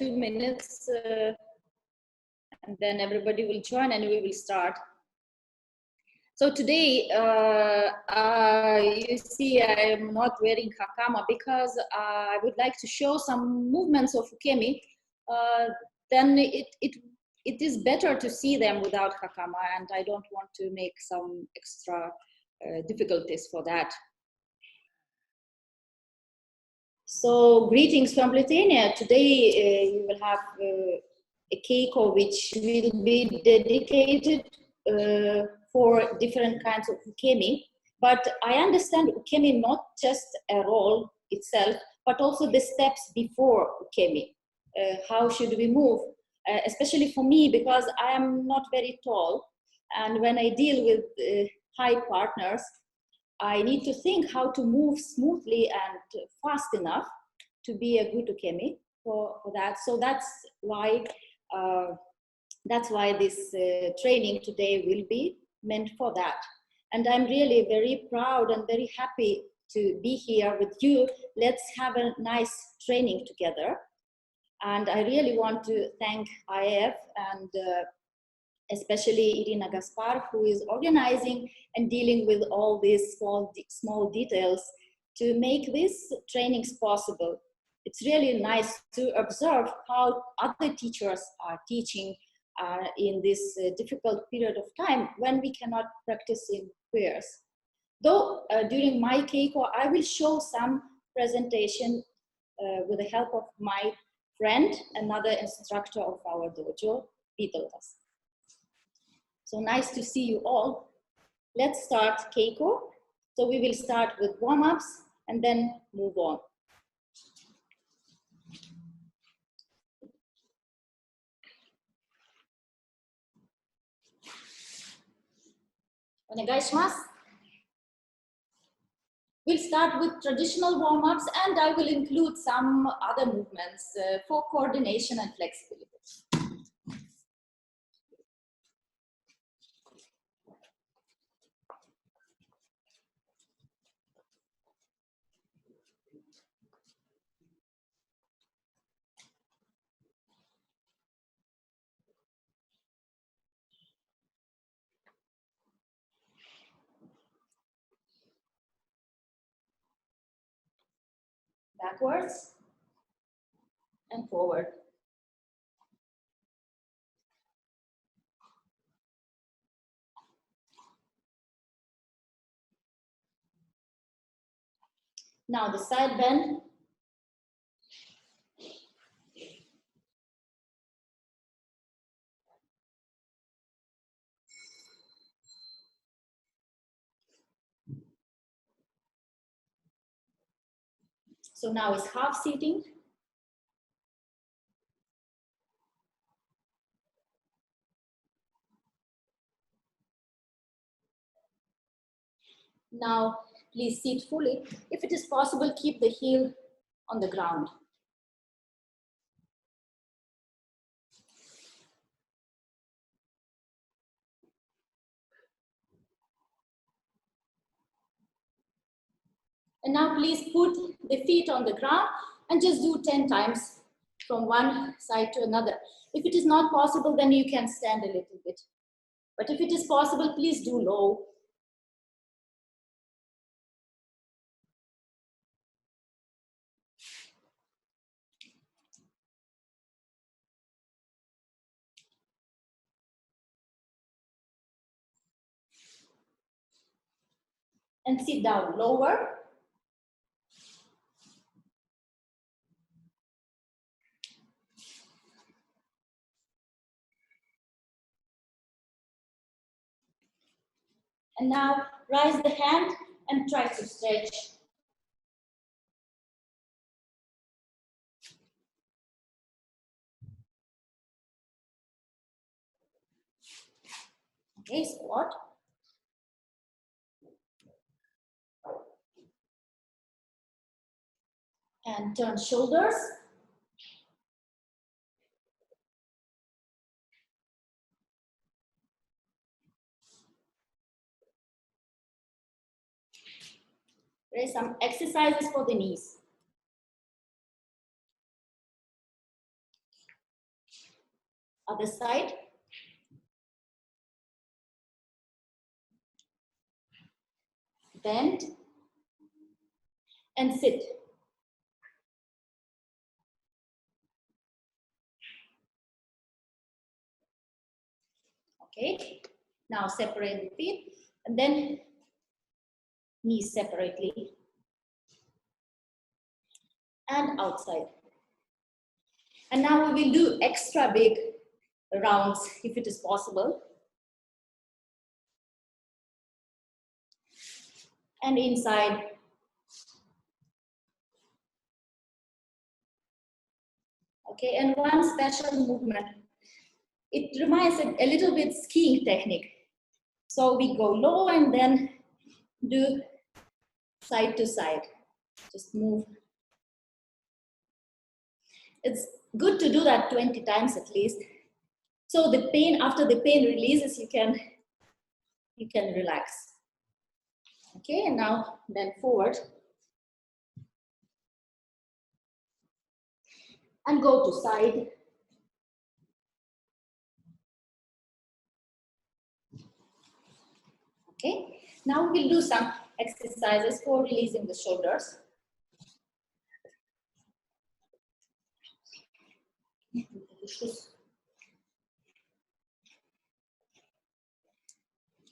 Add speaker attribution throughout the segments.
Speaker 1: 2 minutes, and then everybody will join and we will start. So today, you see, I am not wearing hakama because I would like to show some movements of ukemi. Then it is better to see them without hakama, and I don't want to make some extra difficulties for that. So greetings from Lithuania. Today you will have a keiko which will be dedicated for different kinds of ukemi. But I understand ukemi not just a role itself, but also the steps before ukemi. How should we move? Especially for me, because I am not very tall. And when I deal with high partners, I need to think how to move smoothly and fast enough to be a good ukemi for that. So that's why this training today will be meant for that. And I'm really very proud and very happy to be here with you. Let's have a nice training together. And I really want to thank IAF and especially Irina Gaspar, who is organizing and dealing with all these small details to make these trainings possible. It's really nice to observe how other teachers are teaching in this difficult period of time when we cannot practice in pairs. Though during my keiko, I will show some presentation with the help of my friend, another instructor of our dojo, Vytautas. So nice to see you all. Let's start keiko. So we will start with warm-ups and then move on. Onegaishimasu. We'll start with traditional warm-ups and I will include some other movements for coordination and flexibility. Backwards and forward. Now the side bend. So now it's half seating. Now, please sit fully. If it is possible, keep the heel on the ground. And now please put the feet on the ground and just do 10 times from one side to another. If it is not possible, then you can stand a little bit. But if it is possible, please do low. And sit down lower. And now raise the hand and try to stretch. Okay, squat. And turn shoulders. There are some exercises for the knees. Other side. Bend and sit. Okay, now separate the feet and then knees separately and outside. And now we will do extra big rounds if it is possible. And inside. Okay, and one special movement. It reminds a little bit skiing technique. So we go low and then do side to side. Just move. It's good to do that 20 times at least. So the pain, after the pain releases, you can relax. Okay, and now then forward. And go to side. Okay, now we'll do some exercises for releasing the shoulders.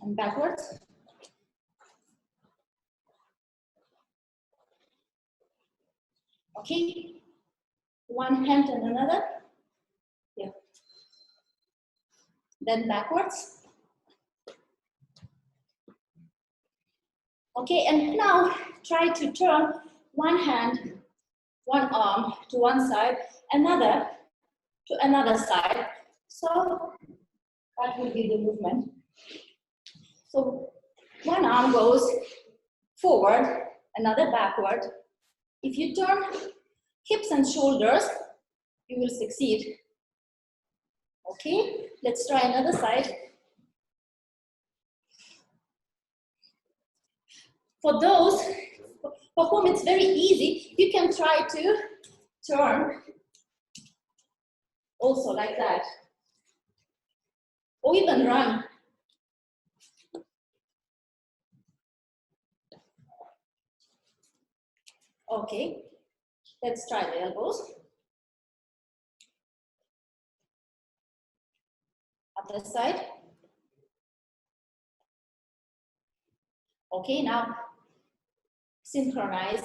Speaker 1: And backwards. Okay, one hand and another. Yeah. Then backwards. Okay, and now try to turn one hand, one arm to one side, another to another side. So that will be the movement. So one arm goes forward, another backward. If you turn hips and shoulders, you will succeed. Okay, let's try another side. For those for whom it's very easy, you can try to turn also like that. Or even run. Okay, let's try the elbows. Other side. Okay, now synchronize.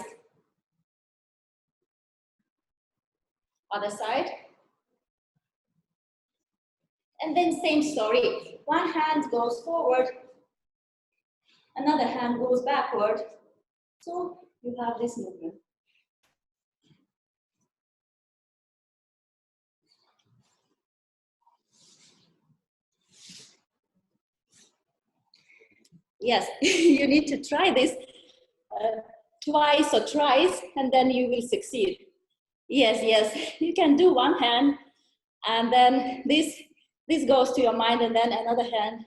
Speaker 1: Other side. And then same story. One hand goes forward, another hand goes backward. So you have this movement. Yes, you need to try this twice or thrice, and then you will succeed. Yes, yes, you can do one hand, and then this goes to your mind, and then another hand,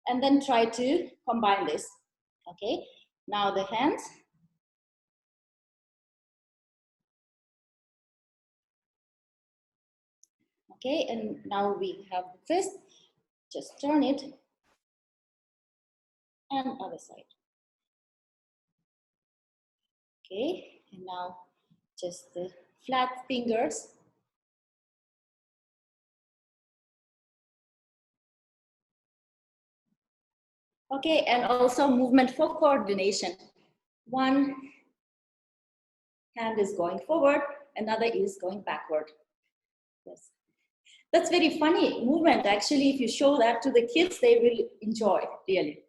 Speaker 1: and then try to combine this. Okay, now the hands. Okay, and now we have the fist. Just turn it, and other side. Okay, and now just the flat fingers. Okay, and also movement for coordination. One hand is going forward, another is going backward. Yes. That's very funny movement. Actually, if you show that to the kids, they will enjoy, really.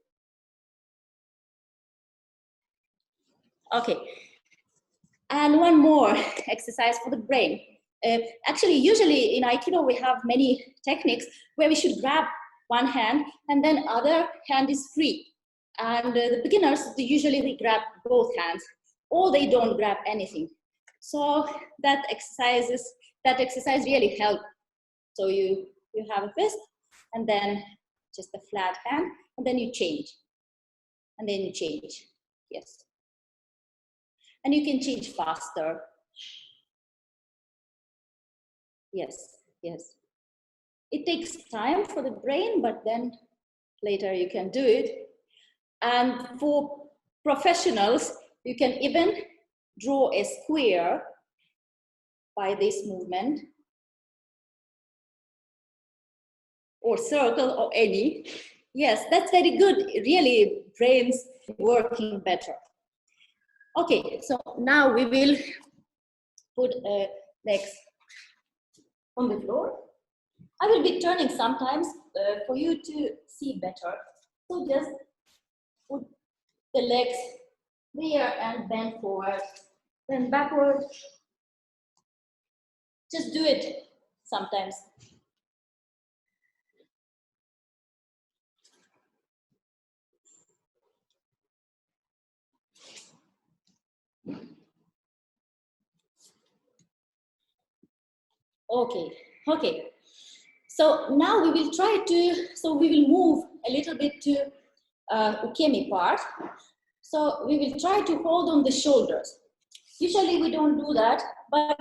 Speaker 1: Okay. And one more exercise for the brain. Actually, usually in Aikido, we have many techniques where we should grab one hand and then other hand is free. And the beginners, they grab both hands, or they don't grab anything. So that exercise really helps. So you have a fist, and then just a flat hand, and then you change. And then you change, yes. And you can change faster. Yes, yes. It takes time for the brain, but then later you can do it. And for professionals, you can even draw a square by this movement, or circle, or any. Yes, that's very good. Really, brains working better. Okay, so now we will put legs on the floor. I will be turning sometimes for you to see better. So just put the legs there and bend forward, then backward. Just do it sometimes. Okay. So now we will try to, so we will move a little bit to ukemi part. So we will try to hold on the shoulders. Usually we don't do that, but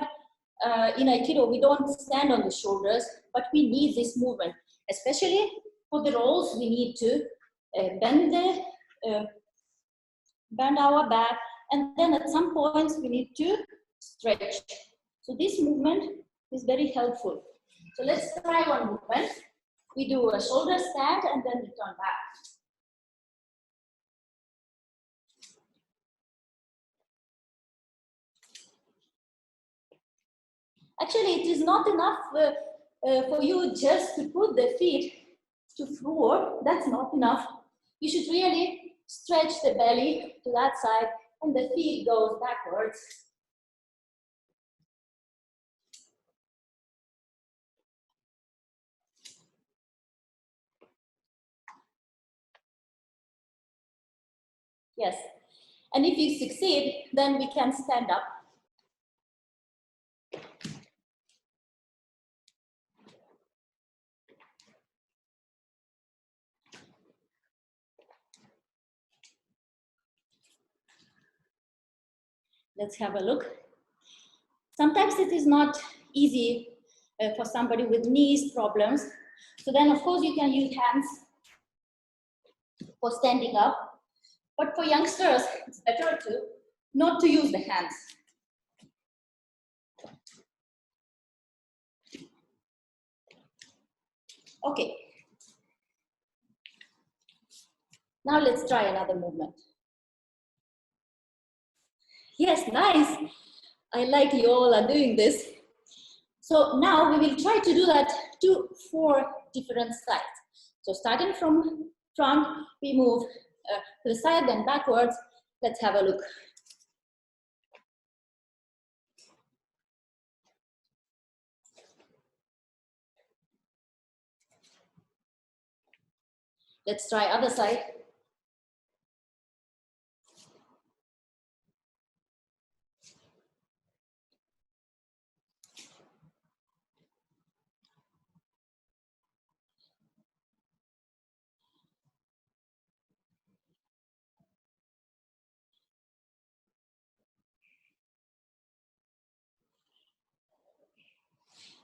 Speaker 1: in Aikido we don't stand on the shoulders, but we need this movement. Especially for the rolls, we need to bend our back, and then at some points we need to stretch. So this movement is very helpful. So let's try one movement. We do a shoulder stand and then return back. Actually, it is not enough for you just to put the feet to floor. That's not enough. You should really stretch the belly to that side and the feet goes backwards. Yes, and if you succeed, then we can stand up. Let's have a look. Sometimes it is not easy for somebody with knees problems. So then, of course, you can use hands for standing up. But for youngsters, it's better not to use the hands. Okay. Now let's try another movement. Yes, nice. I like you all are doing this. So now we will try to do that to 4 different sides. So starting from front, we move to the side, then backwards. Let's have a look. Let's try other side.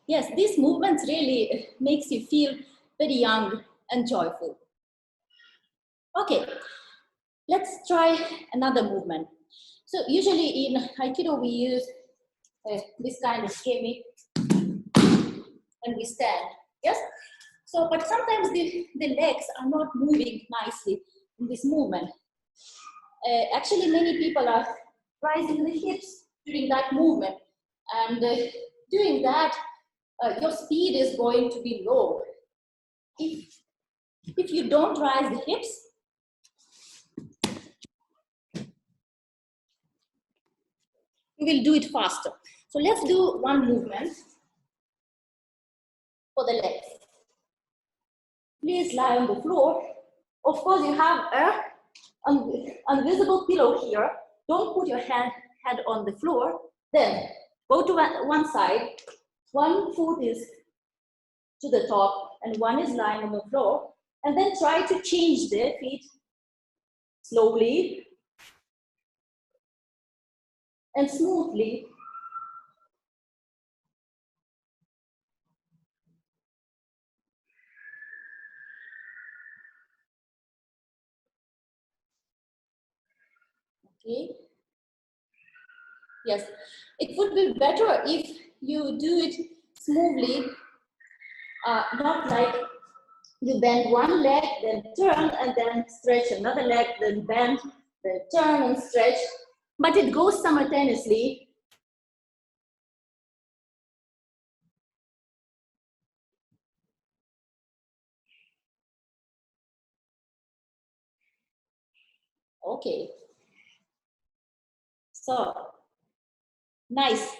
Speaker 1: Yes, these movements really makes you feel very young and joyful. Okay, let's try another movement. So usually in Aikido we use this kind of kemi and we stand, yes? So, but sometimes the legs are not moving nicely in this movement. Actually, many people are rising the hips during that movement, and doing that, your speed is going to be low. If you don't rise the hips, you will do it faster. So let's do one movement for the legs. Please lie on the floor. Of course, you have an invisible pillow here. Don't put your head on the floor. Then go to one side. One foot is to the top and one is lying on the floor. And then try to change the feet slowly and smoothly. Okay. Yes, it would be better if you do it smoothly, not like you bend one leg, then turn, and then stretch another leg, then bend, then turn and stretch, but it goes simultaneously. Okay. So, nice.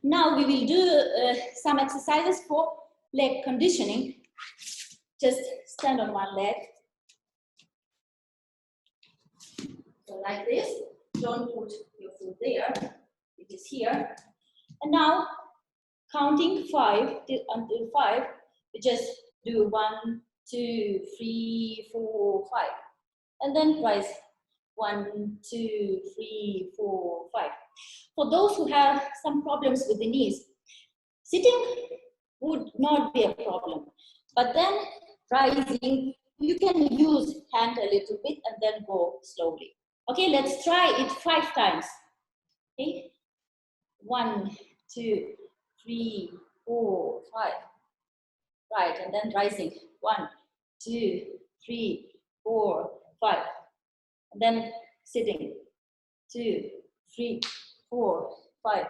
Speaker 1: Now we will do some exercises for leg conditioning. Just stand on one leg. So like this. Don't put your foot there. It is here. And now, counting 5 until 5, we just do 1, 2, 3, 4, 5. And then rise 1, 2, 3, 4, 5. For those who have some problems with the knees, sitting would not be a problem. But then rising, you can use hand a little bit and then go slowly. Okay, let's try it 5 times. Okay, 1, 2, 3, 4, 5. Right, and then rising. 1, 2, 3, 4, 5. And then sitting. 2, 3, 4, 5.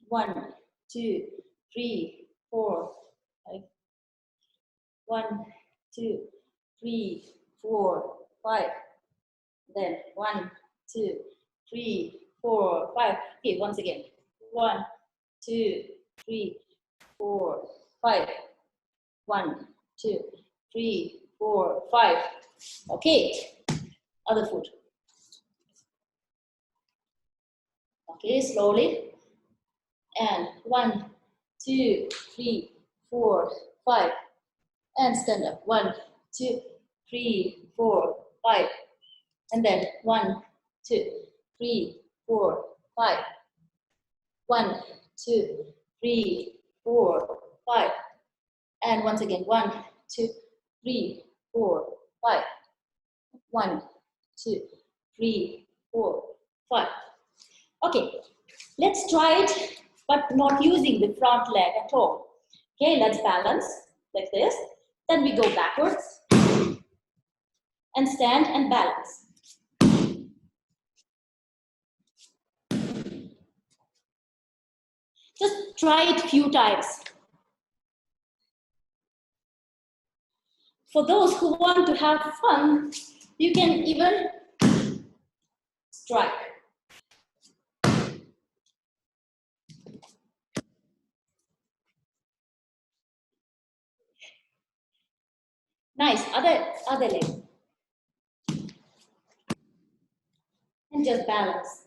Speaker 1: 1, 2, 3, 4, 5. 1, 2, 3, 4, 5. Then 1, 2, 3, 4, 5. Okay, once again. 1, 2, 3, 4, 5. 1, 2, 3, 4, 5. Okay, other foot. Okay, slowly. And 1, 2, 3, 4, 5. And stand up. 1, 2, 3, 4, 5. And then 1, 2, 3, 4, 5. 1, 2, 3, 4, 5. And once again, 1, 2, 3, 4, 5. 1, 2, 3, 4, 5. Okay, let's try it, but not using the front leg at all. Okay, let's balance like this. Then we go backwards and stand and balance. Just try it a few times. For those who want to have fun, you can even strike. Nice, other leg. And just balance.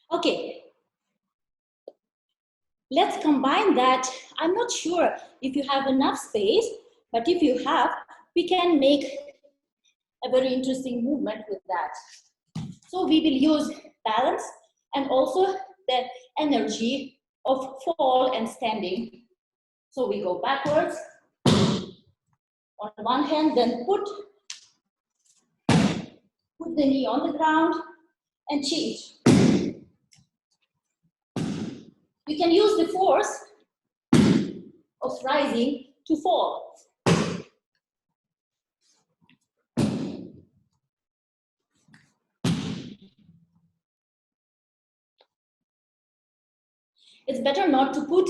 Speaker 1: Okay, let's combine that. I'm not sure if you have enough space, but if you have, we can make a very interesting movement with that. So we will use balance and also the energy of fall and standing. So we go backwards on one hand, then put the knee on the ground and change. You can use the force of rising to fall. It's better not to put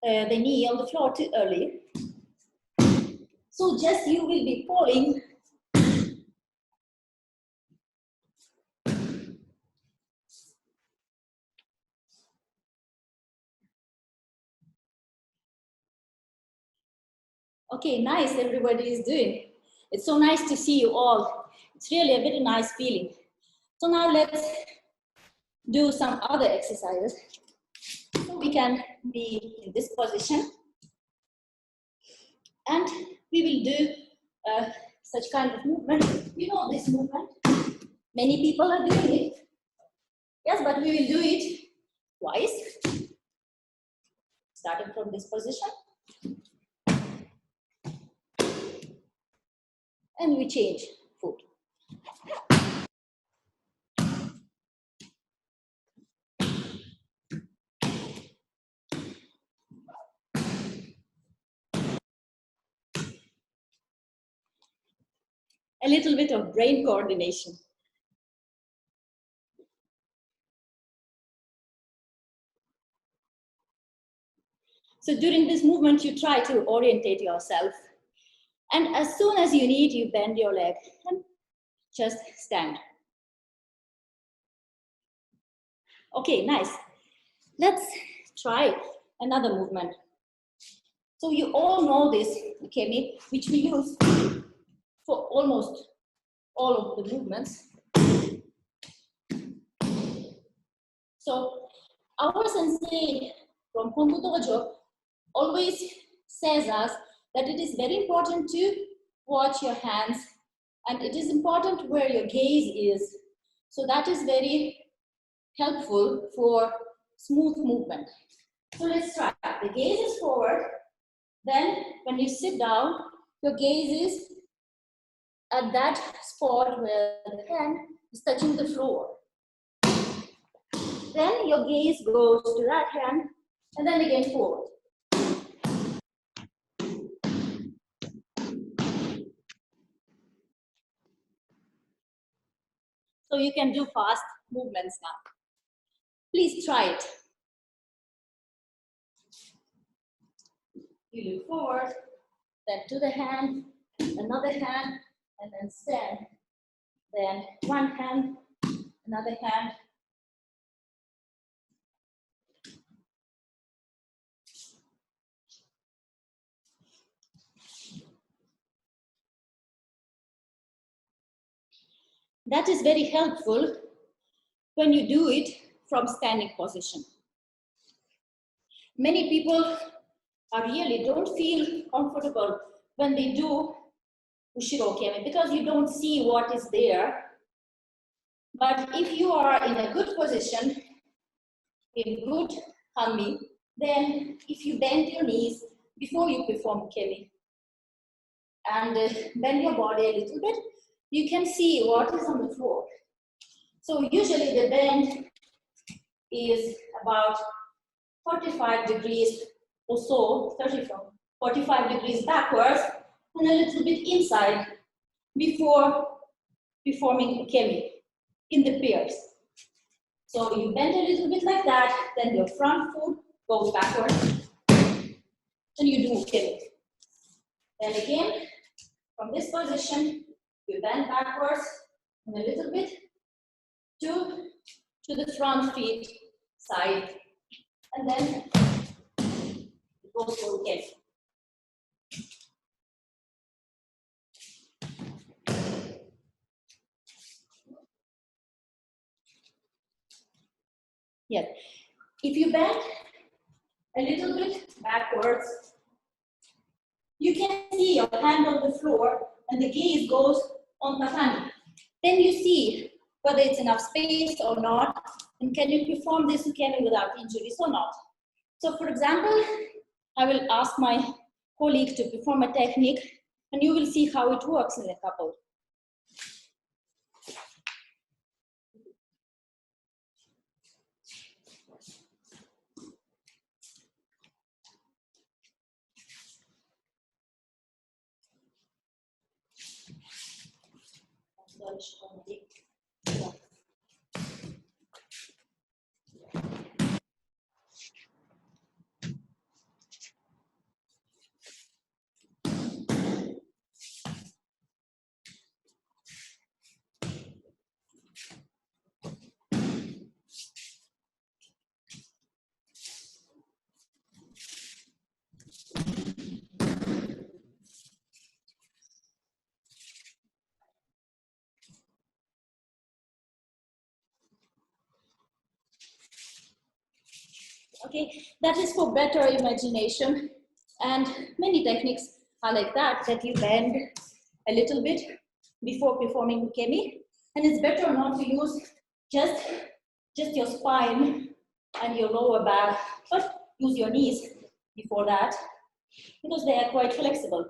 Speaker 1: the knee on the floor too early. So just you will be falling. Okay, nice, everybody is doing. It's so nice to see you all. It's really a very nice feeling. So now let's do some other exercises. So we can be in this position. And we will do such kind of movement. You know this movement. Many people are doing it. Yes, but we will do it twice, starting from this position. And we change foot. A little bit of brain coordination. So during this movement, you try to orientate yourself. And as soon as you need, you bend your leg and just stand. Okay, nice. Let's try another movement. So you all know this, okay, which we use for almost all of the movements. So our sensei from Kongu Dojo always says us that it is very important to watch your hands, and it is important where your gaze is. So that is very helpful for smooth movement. So let's try. The gaze is forward. Then when you sit down, your gaze is at that spot where the hand is touching the floor. Then your gaze goes to that hand and then again forward. So you can do fast movements now. Please try it. You look forward, then to the hand, another hand, and then stand. Then one hand, another hand. That is very helpful when you do it from standing position. Many people really don't feel comfortable when they do Ushiro Kemi because you don't see what is there. But if you are in a good position, in good Hanmi, then if you bend your knees before you perform Kemi and bend your body a little bit, you can see what is on the floor. So usually the bend is about 45 degrees or so, 45 degrees backwards and a little bit inside before performing Kemi in the pairs. So you bend a little bit like that, then your front foot goes backwards, and you do Kemi. Then again, from this position, you bend backwards and a little bit to the front feet side, and then it goes for Kemi. Yes. If you bend a little bit backwards, you can see your hand on the floor and the gaze goes on tatami. Then you see whether it's enough space or not, and can you perform this ukemi without injuries or not. So for example, I will ask my colleague to perform a technique and you will see how it works in a couple. Okay, that is for better imagination, and many techniques are like that, that you bend a little bit before performing ukemi, and it's better not to use just your spine and your lower back, but use your knees before that, because they are quite flexible.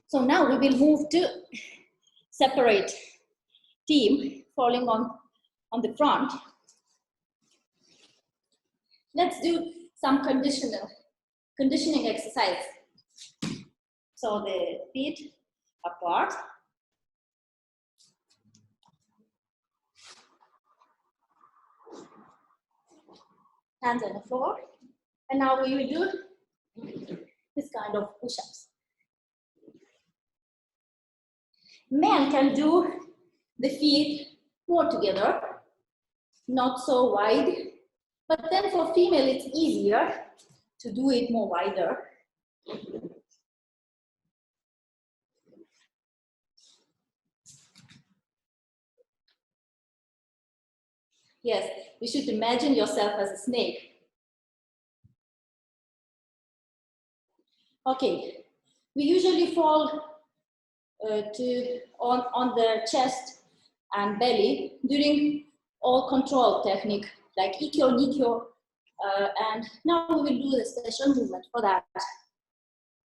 Speaker 1: So now we will move to separate team, falling on the front. Let's do some conditioning exercise. So the feet apart. Hands on the floor. And now we will do this kind of push-ups. Men can do the feet more together, not so wide. But then for female, it's easier to do it more wider. Yes, you should imagine yourself as a snake. Okay, we usually fall on the chest and belly during all control technique, like Ikkyo, Nikkyo, and now we will do the special movement for that.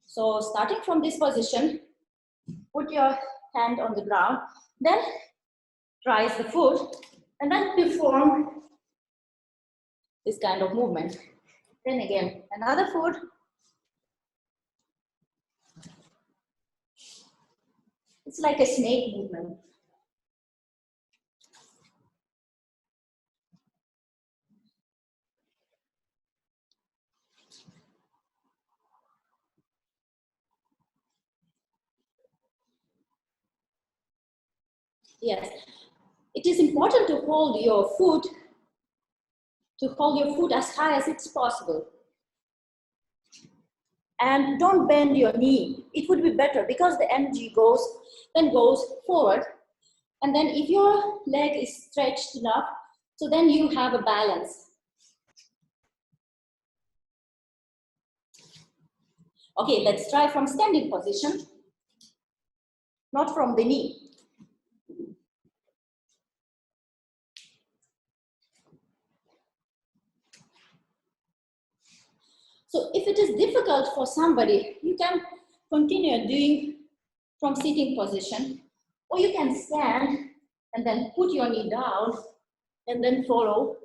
Speaker 1: So starting from this position, put your hand on the ground, then rise the foot, and then perform this kind of movement. Then again, another foot. It's like a snake movement. Yes, it is important to hold your foot as high as it's possible. And don't bend your knee. It would be better because the energy goes forward. And then if your leg is stretched enough, so then you have a balance. Okay, let's try from standing position, not from the knee. So if it is difficult for somebody, you can continue doing from sitting position, or you can stand and then put your knee down and then follow.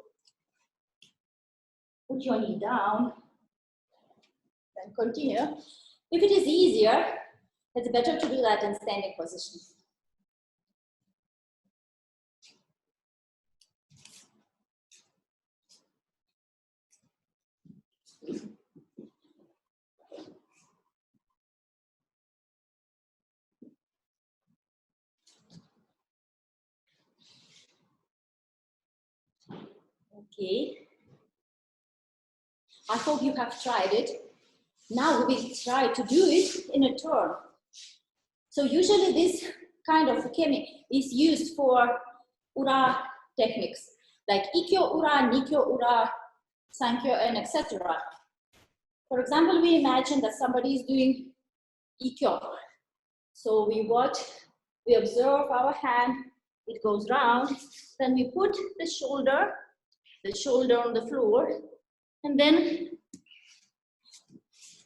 Speaker 1: Put your knee down and continue. If it is easier, it's better to do that in standing position. Okay. I hope you have tried it. Now we will try to do it in a turn. So usually this kind of kemi is used for ura techniques, like ikkyo ura, nikkyo ura, sankyo, and etc. For example, we imagine that somebody is doing ikkyo. So we watch, we observe our hand, it goes round, then we put the shoulder on the floor, and then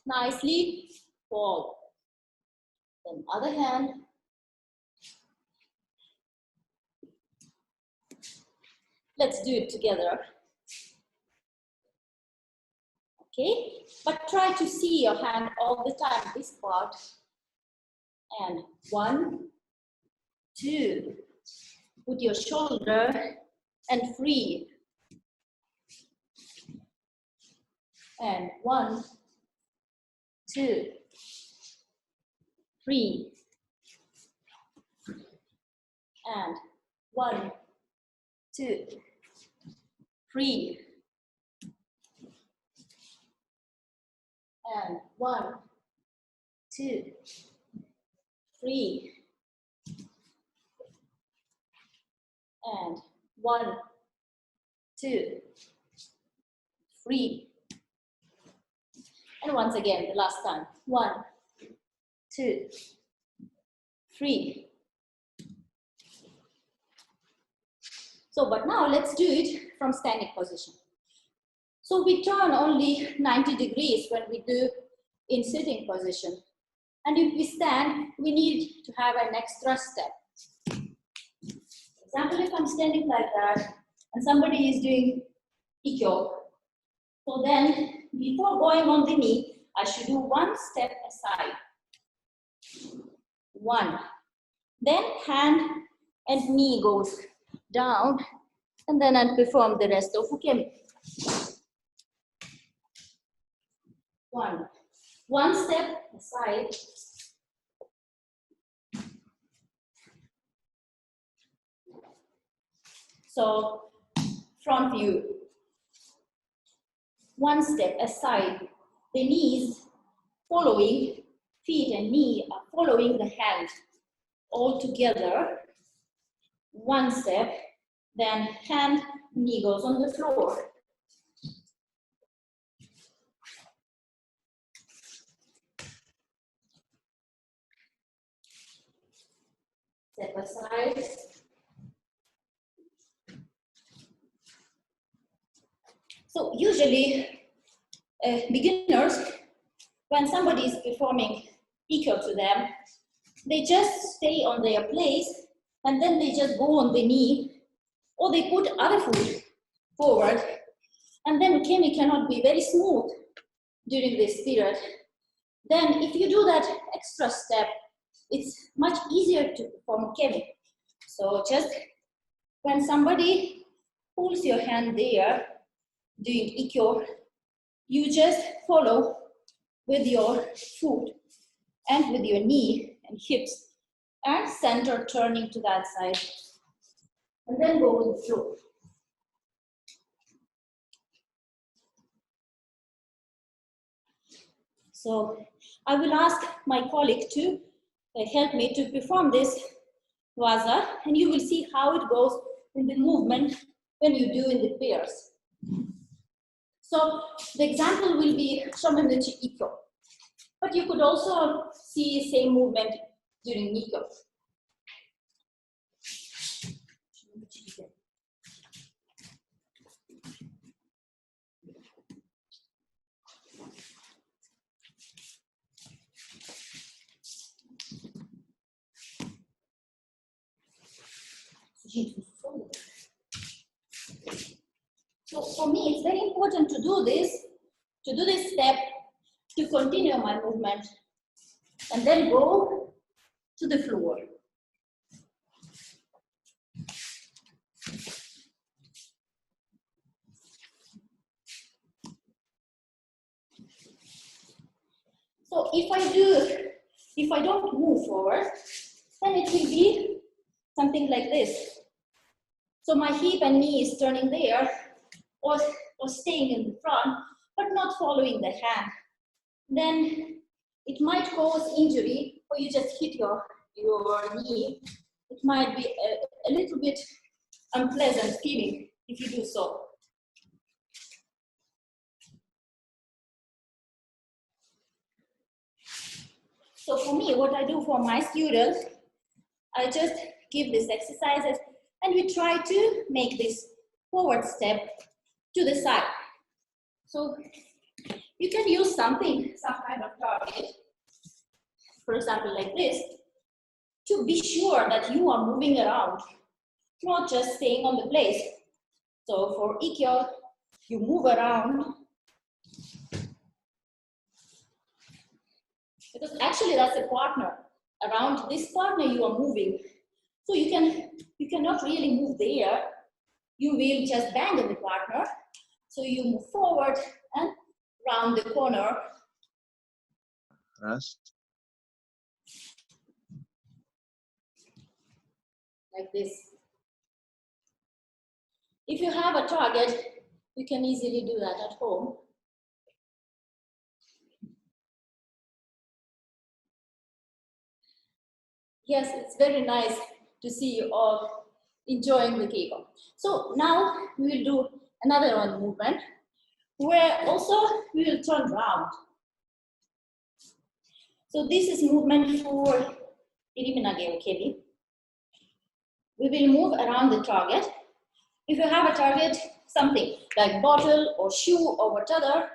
Speaker 1: nicely fall. Then other hand. Let's do it together. Okay, but try to see your hand all the time, this part. And 1, 2, put your shoulder and free. And 1, 2, 3. And 1, 2, 3. And 1, 2, 3. And 1, 2, 3. And once again, the last time. 1, 2, 3. So, but now let's do it from standing position. So we turn only 90 degrees when we do in sitting position. And if we stand, we need to have an extra step. For example, if I'm standing like that and somebody is doing Ikkyo, so then before going on the knee, I should do one step aside. One. Then hand and knee goes down, and then I'll perform the rest of Ukemi. One step aside. So front view. One step aside. The knees following, feet and knee are following the hand all together. One step, then hand, knee goes on the floor. Step aside. So usually beginners, when somebody is performing Ikkyo to them, they just stay on their place and then they just go on the knee, or they put other foot forward, and then Ukemi cannot be very smooth during this period. Then if you do that extra step, it's much easier to perform Ukemi. So just when somebody pulls your hand there, doing Ikkyo, you just follow with your foot and with your knee and hips and center turning to that side, and then go with the flow. So I will ask my colleague to help me to perform this waza, and you will see how it goes in the movement when you do in the pairs. So the example will be Shomenuchi Ikkyo, but you could also see the same movement during Ikkyo. So for me, it's very important to do this step, to continue my movement, and then go to the floor. So if I don't move forward, then it will be something like this. So my hip and knee is turning there, or staying in the front, but not following the hand. Then it might cause injury, or you just hit your knee. It might be a little bit unpleasant feeling if you do so. So for me, what I do for my students, I just give these exercises and we try to make this forward step to the side. So you can use some kind of target, for example, like this, to be sure that you are moving around, not just staying on the place. So for Ikkyo, you move around, because actually that's a partner. Around this partner you are moving. So you cannot really move there. You will just bang on the partner. So you move forward and round the corner.
Speaker 2: Yes.
Speaker 1: Like this. If you have a target, you can easily do that at home. Yes, it's very nice to see you all enjoying the Keigo. So now we will do another one movement where also we will turn round. So this is movement for Iriminage Ukemi. We will move around the target If you have a target, something like bottle or shoe or whatever,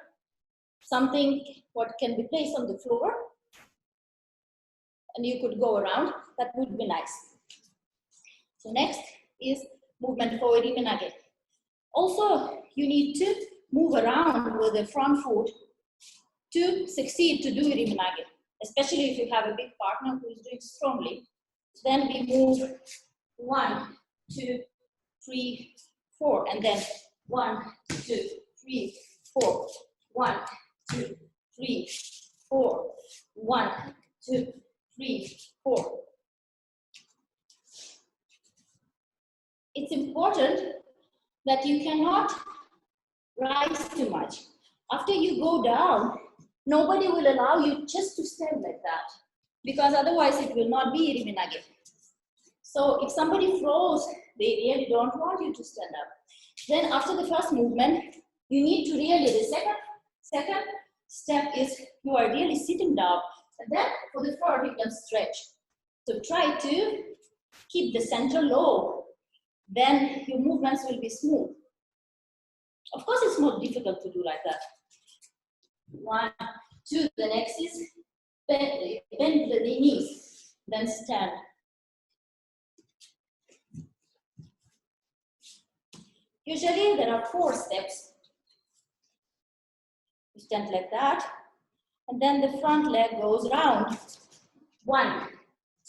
Speaker 1: something what can be placed on the floor, and you could go around, that would be nice. So next is movement forward iminage. Also, you need to move around with the front foot to succeed to do iminage, especially if you have a big partner who is doing strongly. Then we move 1, 2, 3, 4, and then 1, 2, 3, 4, 1, 2, 3, 4, 1, 2, 3, 4. It's important that you cannot rise too much. After you go down, nobody will allow you just to stand like that, because otherwise it will not be iriminage. So if somebody throws, they really don't want you to stand up. Then after the first movement, you need to really, the second step is you are really sitting down. And then for the third, you can stretch. So try to keep the center low. Then your movements will be smooth. Of course, it's more difficult to do like that. 1, 2, the next is bend the knees, then stand. Usually there are 4 steps. You stand like that, and then the front leg goes round. 1,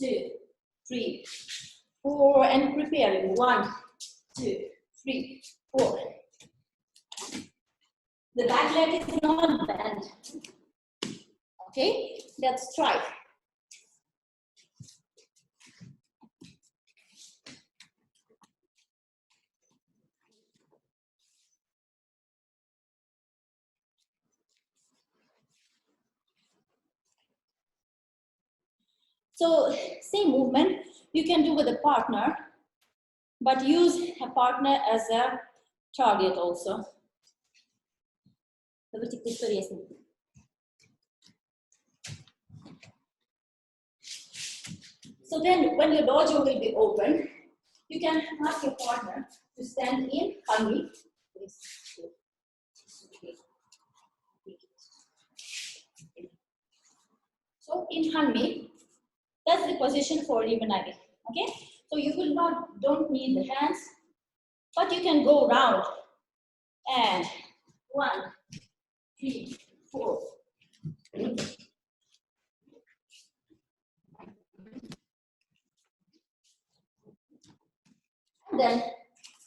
Speaker 1: 2, 3, 4, and preparing. 1, 2, 3, 4. The back leg is not bent. Okay, let's try. So, same movement you can do with a partner, but use a partner as a target also. So then when your dojo will be open, you can ask your partner to stand in hanmi. So in hanmi, that's the position for iminage. Okay? So you will don't need the hands, but you can go round. And 1, 3, 4. And then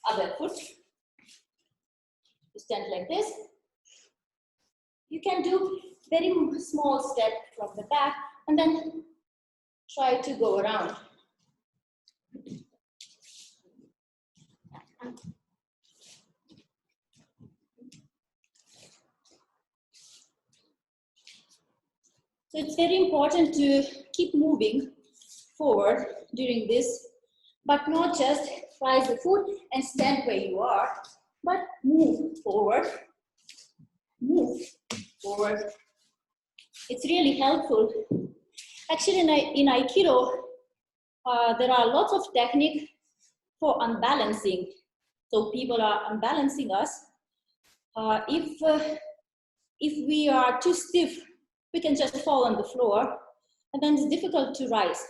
Speaker 1: other foot. You stand like this. You can do very small step from the back and then try to go around. So it's very important to keep moving forward during this, but not just rise the foot and stand where you are, but move forward, move forward. It's really helpful. Actually, in Aikido, there are lots of techniques for unbalancing. So people are unbalancing us. If we are too stiff, we can just fall on the floor, and then it's difficult to rise.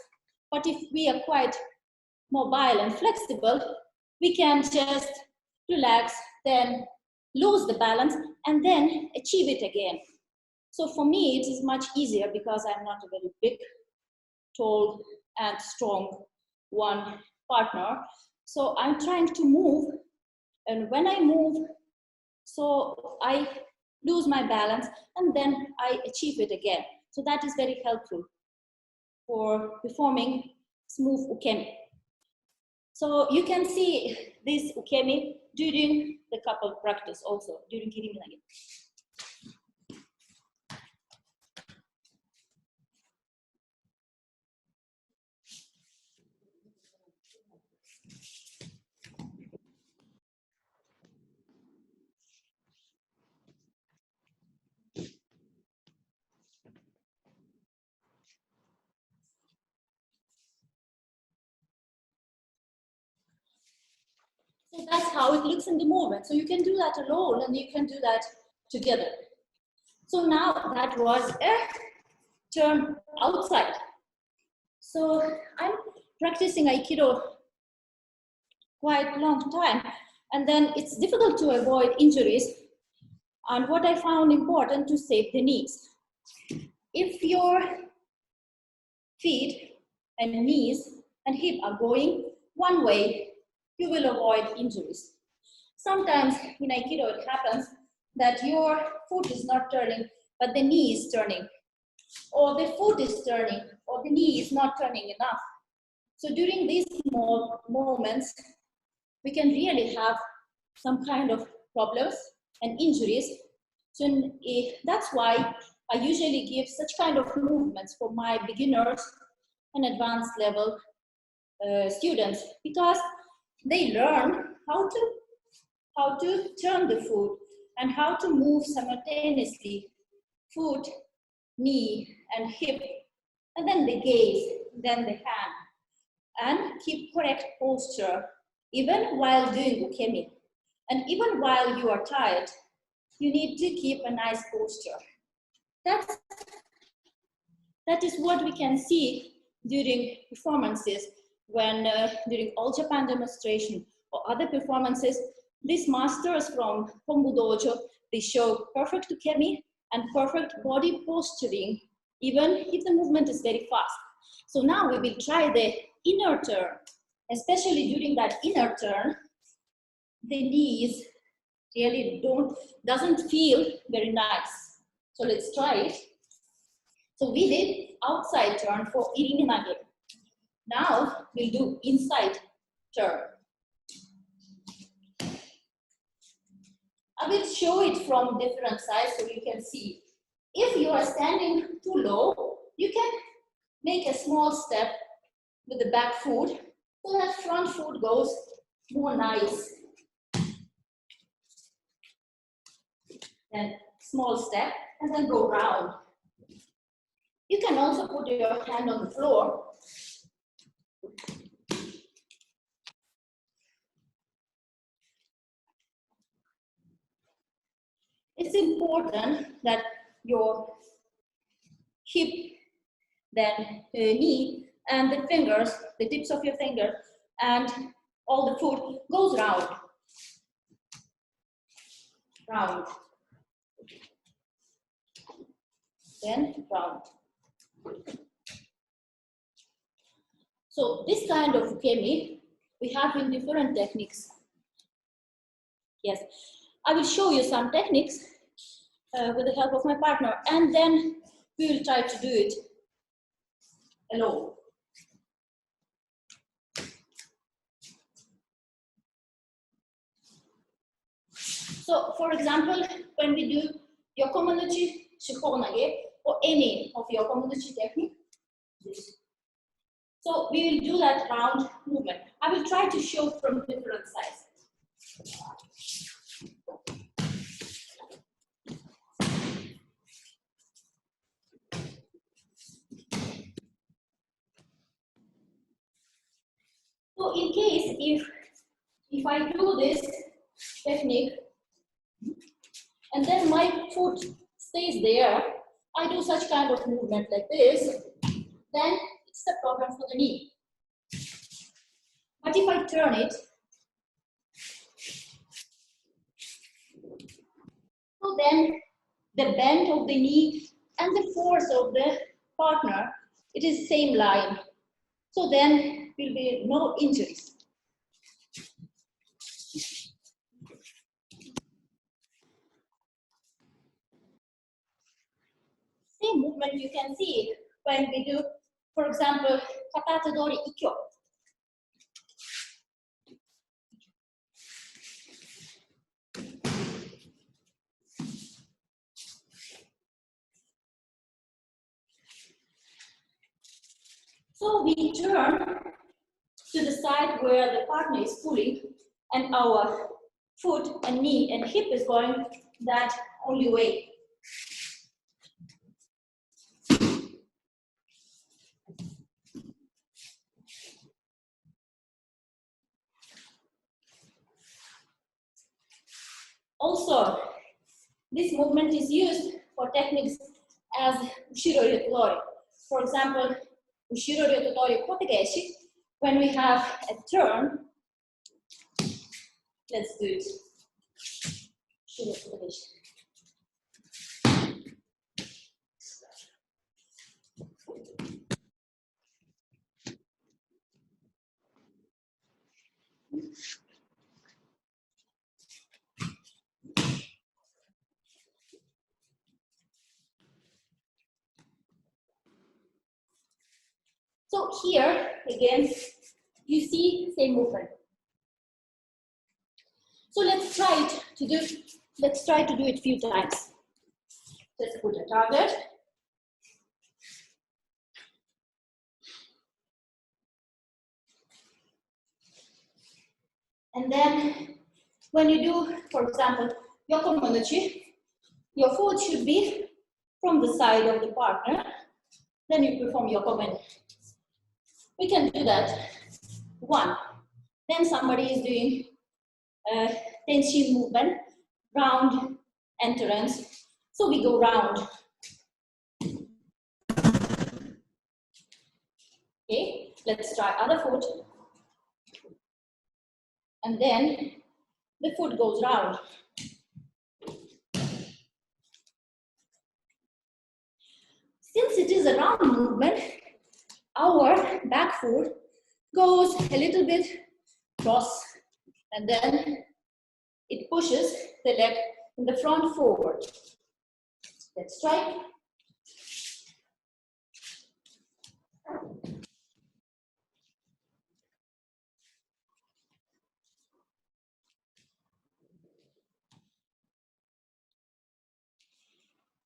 Speaker 1: But if we are quite mobile and flexible, we can just relax, then lose the balance, and then achieve it again. So for me, it is much easier because I'm not a very big, tall, and strong one partner. So I'm trying to move, and when I move, so I lose my balance, and then I achieve it again. So that is very helpful for performing smooth ukemi. So you can see this ukemi during the couple practice also, during kiriminage. So that's how how it looks in the movement. So you can do that alone and you can do that together. So now that was a turn outside. So I'm practicing Aikido quite a long time, and then it's difficult to avoid injuries. And what I found important to save the knees. If your feet and knees and hip are going one way, you will avoid injuries. Sometimes in Aikido it happens that your foot is not turning, but the knee is turning, or the foot is turning, or the knee is not turning enough. So during these moments, we can really have some kind of problems and injuries. So that's why I usually give such kind of movements for my beginners and advanced level students, because they learn how to turn the foot and how to move simultaneously foot, knee, and hip, and then the gaze, then the hand, and keep correct posture even while doing ukemi. And even while you are tired, you need to keep a nice posture. That is what we can see during performances, when during All Japan demonstration or other performances, these masters from Hombu Dojo, they show perfect ukemi and perfect body posturing, even if the movement is very fast. So now we will try the inner turn. Especially during that inner turn, the knees really doesn't feel very nice. So let's try it. So we did outside turn for Irina. Now we'll do inside turn. I will show it from different sides so you can see. If you are standing too low, you can make a small step with the back foot so that front foot goes more nice. Then small step and then go round. You can also put your hand on the floor. It's important that your hip, then knee, and the fingers, the tips of your finger, and all the foot goes round. Round. Then round. So this kind of ukemi we have in different techniques. Yes, I will show you some techniques with the help of my partner, and then we will try to do it alone. So, for example, when we do yokomanuchi shihonage or any of yokomanuchi technique, so we will do that round movement. I will try to show from different sides. So in case if I do this technique and then my foot stays there, I do such kind of movement like this, then it's a problem for the knee. But if I turn it, so then the bend of the knee and the force of the partner, it is same line. So then will be no injuries. Same movement you can see when we do, for example, katate dori ikkyo. So we turn to the side where the partner is pulling, and our foot and knee and hip is going that only way. Also, this movement is used for techniques as Ushiro Ryotori. For example, Ushiro Ryotori Kotegeshi, when we have a turn, let's do it. Ushiro Kotegeshi. So here, again, you see same movement. So let's try to do it a few times. Let's put a target. And then when you do, for example, yokomonochi, your foot should be from the side of the partner. Then you perform yokomen. We can do that. One. Then somebody is doing tenshin movement, round entrance. So we go round. Okay, let's try other foot. And then the foot goes round. Since it is a round movement, our back foot goes a little bit cross, and then it pushes the leg in the front forward. Let's try.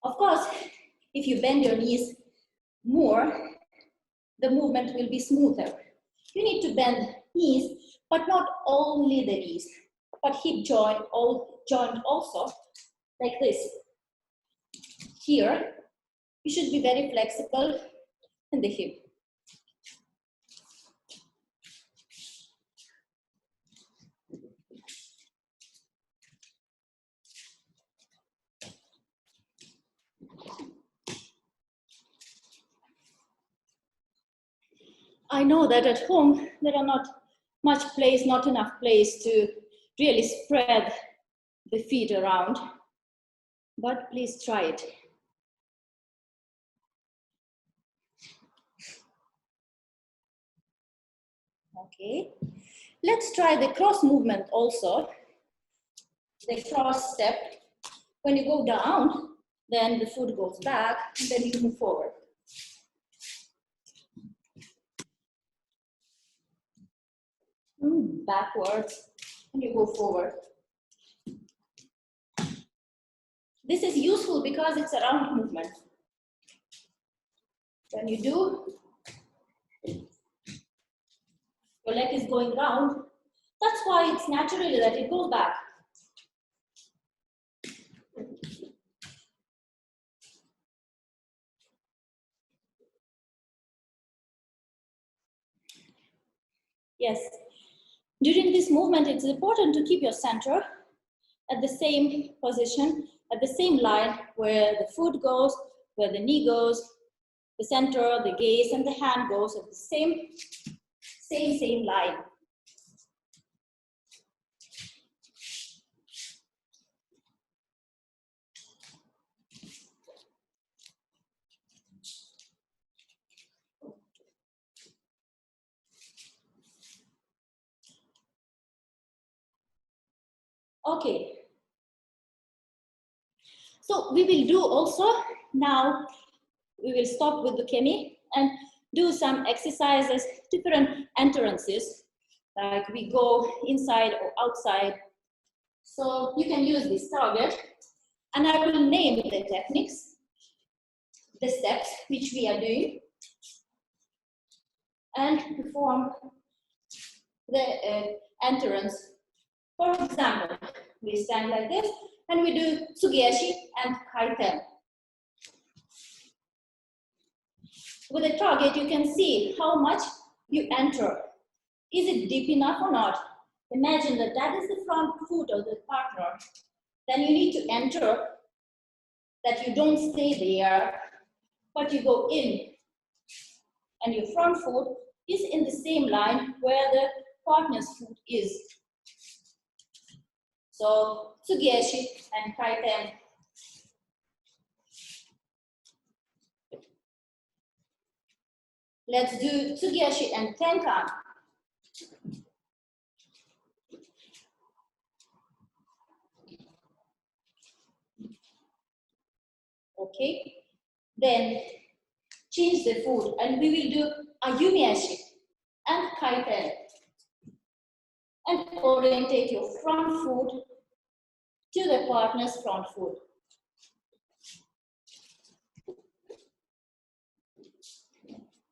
Speaker 1: Of course, if you bend your knees more, the movement will be smoother. You need to bend knees, but not only the knees, but hip joint also, like this. Here, you should be very flexible in the hip. I know that at home, there are not enough place to really spread the feet around, but please try it. Okay, let's try the cross movement also. The cross step. When you go down, then the foot goes back, and then you move forward. Backwards, and you go forward. This is useful because it's a round movement. When you do, your leg is going round. That's why it's naturally that it goes back. Yes. During this movement, it's important to keep your center at the same position, at the same line where the foot goes, where the knee goes, the center, the gaze, and the hand goes at the same line. Okay. So we will do also, now we will stop with the kemi and do some exercises, different entrances, like we go inside or outside. So you can use this target, and I will name the techniques, the steps which we are doing, and perform the entrance. For example, we stand like this, and we do tsugeashi and kaiten. With the target, you can see how much you enter. Is it deep enough or not? Imagine that that is the front foot of the partner. Then you need to enter, that you don't stay there, but you go in. And your front foot is in the same line where the partner's foot is. So, Tsugeshi and Kaiten. Let's do Tsugeshi and Tenkan. Okay, then change the foot and we will do Ayumiashi and Kaiten. And orientate your front foot to the partner's front foot.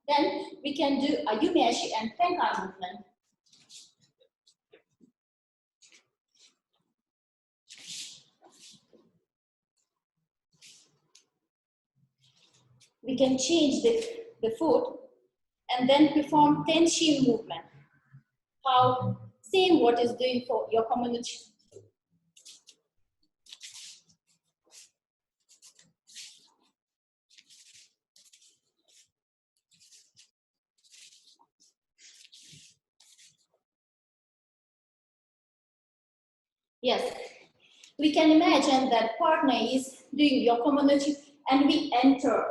Speaker 1: Then we can do Ayumiashi and Tenkan movement. We can change the foot and then perform Tenshin movement. How? Same what is doing for your community. Yes, we can imagine that partner is doing your community and we enter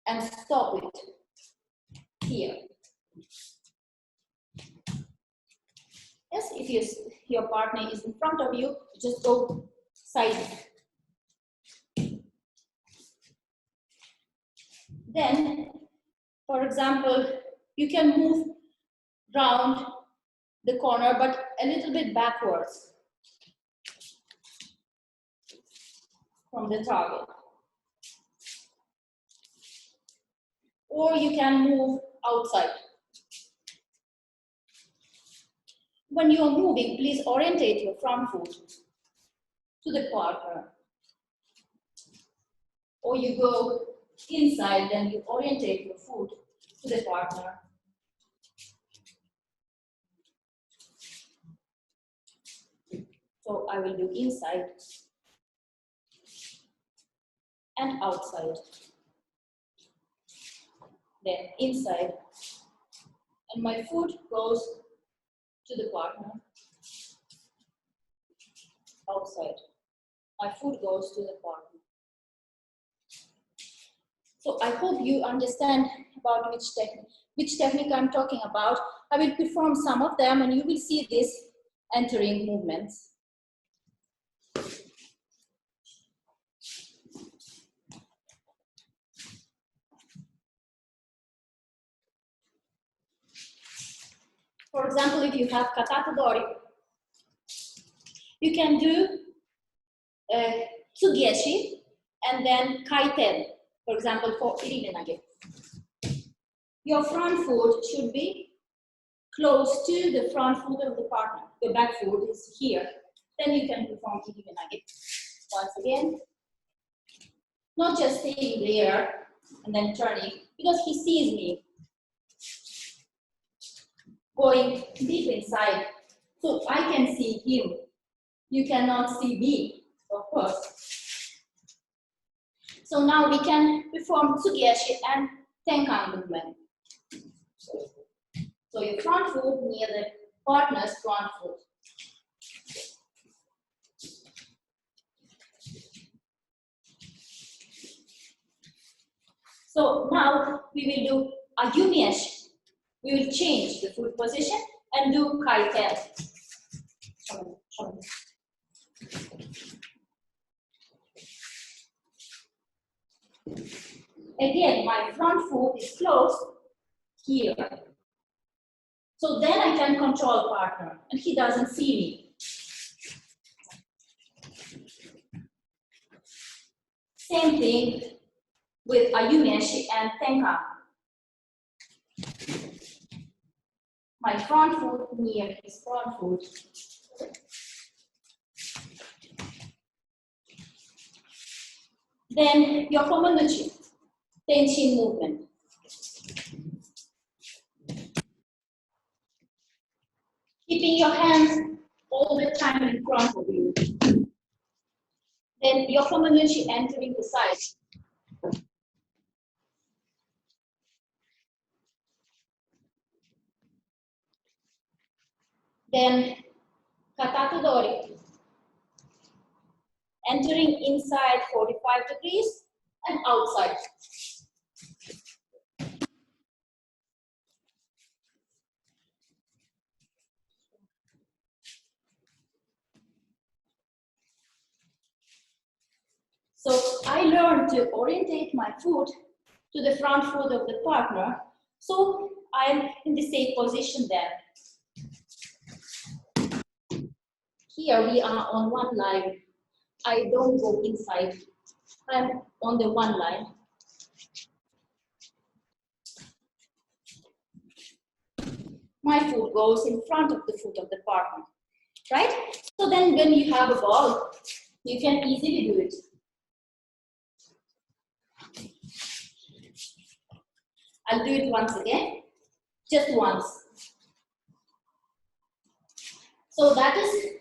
Speaker 1: and stop it here. Yes, if your partner is in front of you, just go side. Then, for example, you can move round the corner, but a little bit backwards from the target. Or you can move outside. When you are moving, please orientate your front foot to the partner. Or you go inside, then you orientate your foot to the partner. So I will do inside and outside. Then inside, and my foot goes to the partner. Outside, my foot goes to the partner. So I hope you understand about which technique I'm talking about. I will perform some of them and you will see this entering movements. For example, if you have Katatodori, you can do Tsugeshi and then Kaiten, for example, for Irina. Your front foot should be close to the front foot of the partner. The back foot is here. Then you can perform Irina. Once again, not just staying there and then turning, because he sees me going deep inside. So I can see him. You cannot see me, of course. So now we can perform Tsugeshi and Tenkan movement. So your front foot near the partner's front foot. So now we will do Ayumiashi. We will change the foot position and do Kaiten. Again, my front foot is close here. So then I can control partner and he doesn't see me. Same thing with Ayumiashi and Tenkan. My front foot near his front foot. Then Yokomonuchi, Tenshin movement. Keeping your hands all the time in front of you. Then Yokomanuchi entering the side. Then Katatodori, entering inside 45 degrees and outside. So I learned to orientate my foot to the front foot of the partner, so I'm in the safe position there. Here we are on one line. I don't go inside. I'm on the one line. My foot goes in front of the foot of the partner, right? So then when you have a ball, you can easily do it. I'll do it once again, just once. So that is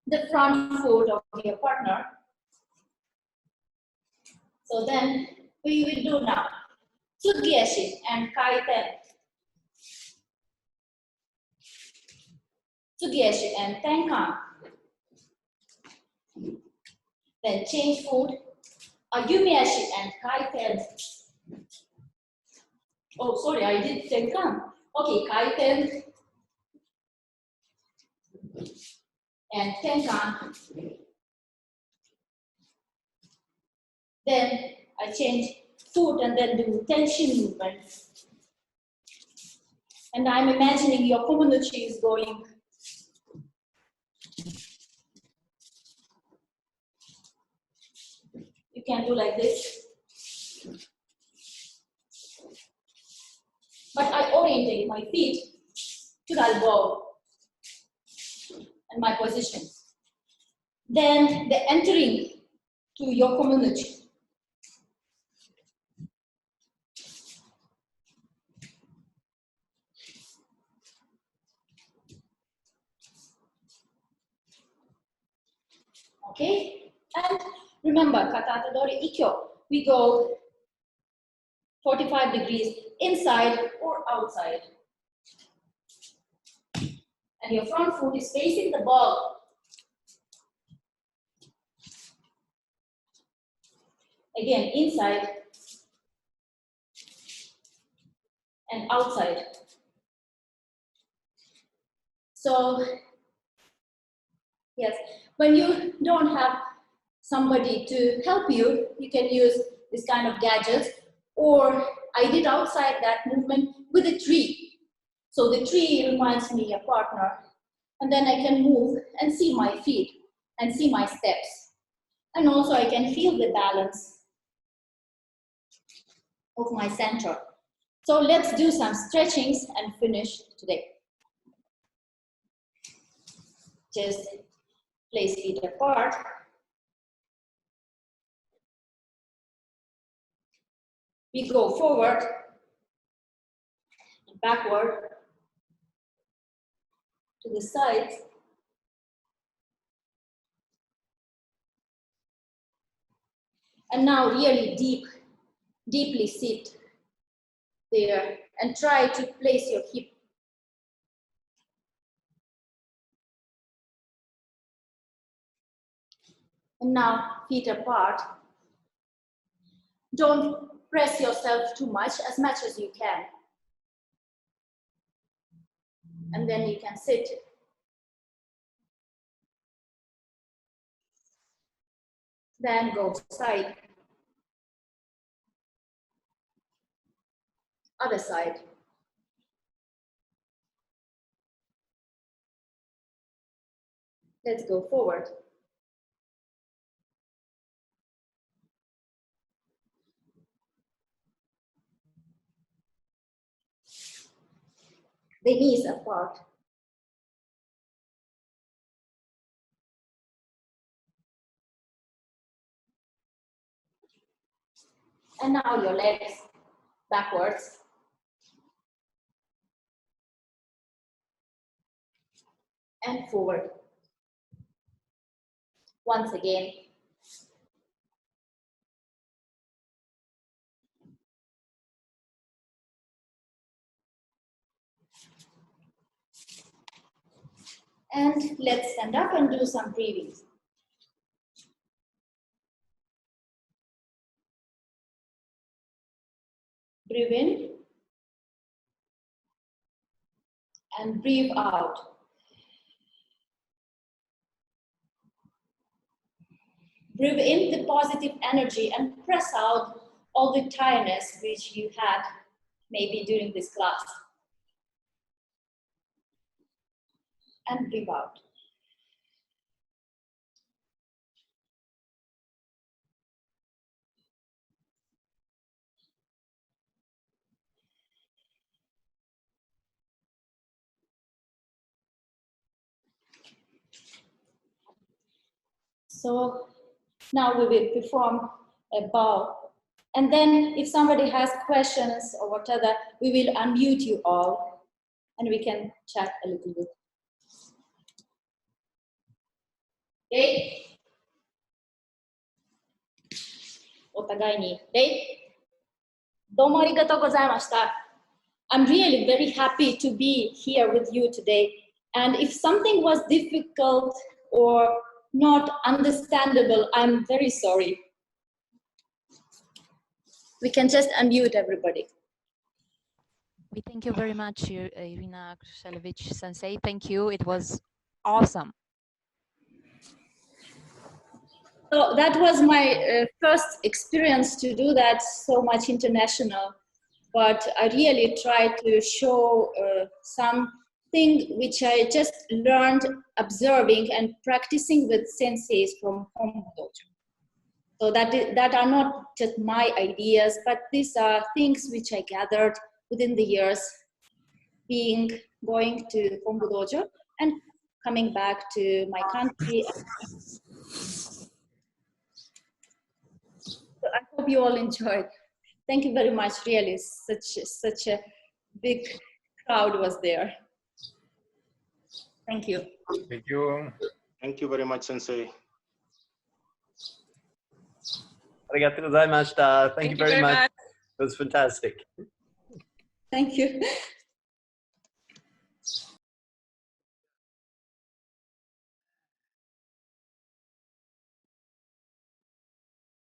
Speaker 1: the front foot of your partner. So then we will do now Tsugyeshi and Kaiten. Tsugyeshi and Tenkan. Then change foot, Yumieshi and Kaiten. Oh, sorry, I did Tenkan. Okay, Kaiten and Tenkan. Then I change foot and then do tension movement. And I'm imagining your Komanuchi is going. You can do like this. But I orientate my feet to the elbow and my position. Then the entering to Yokomanuchi. Okay, and remember Katatodori Ikkyo, we go 45 degrees inside or outside. And your front foot is facing the ball. Again, inside and outside. So, yes, when you don't have somebody to help you, you can use this kind of gadgets. Or I did outside that movement with a tree. So the tree reminds me of a partner. And then I can move and see my feet and see my steps. And also I can feel the balance of my center. So let's do some stretchings and finish today. Just place feet apart. We go forward and backward to the sides. And now really deeply sit there and try to place your hip. And now feet apart. Don't press yourself too much as you can. And then you can sit. Then go side. Other side. Let's go forward. The knees apart. And now your legs backwards. And forward. Once again. And let's stand up and do some breathing. Breathe in and breathe out. Breathe in the positive energy and press out all the tiredness which you had maybe during this class. And breathe out. So now we will perform a bow. And then if somebody has questions or whatever, we will unmute you all and we can chat a little bit. Okay? お互いに。どうもありがとうございました。I'm really very happy to be here with you today. And if something was difficult or not understandable, I'm very sorry. We can just unmute everybody.
Speaker 2: We thank you very much, Irina Kushelevich Sensei. Thank you. It was awesome.
Speaker 1: So that was my first experience to do that, so much international. But I really tried to show something which I just learned observing and practicing with senseis from home dojo. So that are not just my ideas, but these are things which I gathered within the years going to Hombu Dojo and coming back to my country. So I hope you all enjoyed. Thank you very much, really. Such a big crowd was there. Thank you.
Speaker 3: Thank you.
Speaker 4: Thank you very much, Sensei.
Speaker 5: Arigatou gozaimashita. Thank you very much. It was fantastic.
Speaker 1: Thank you.